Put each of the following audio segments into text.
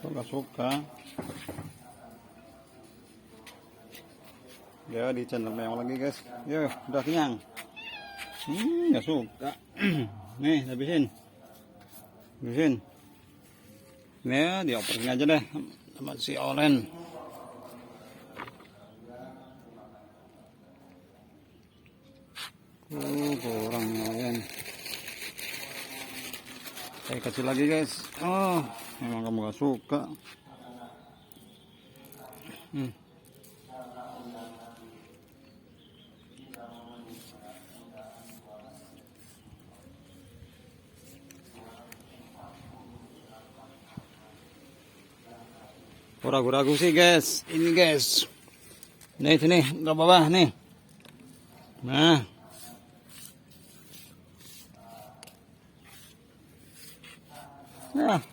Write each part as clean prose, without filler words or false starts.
Suka-suka. Ya, di channel yang lagi guys. Ya, udah kenyang. Nggak suka. Nih, habisin. Habisin. Nih, dioperin aja deh sama si Oren. Kurang lumayan. Saya kasih lagi guys. Oh, memang kamu gak suka. Ragu-ragu sih guys. Ini guys. Nih sini, ke bawah nih. Nah. Nah,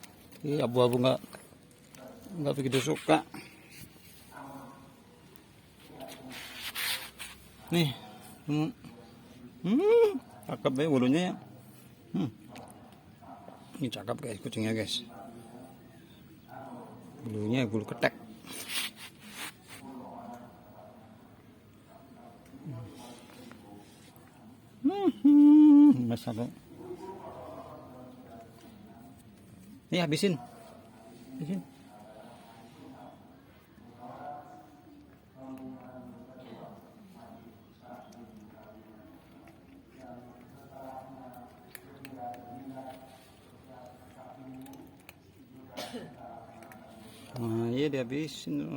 ini abu-abu nggak begitu suka. Nih, cakep ya bulunya ya. Ini cakep guys kucingnya guys. Bulunya bulu ketek. Masalah. Nih habisin. Habisin. Nah, iya dihabisin.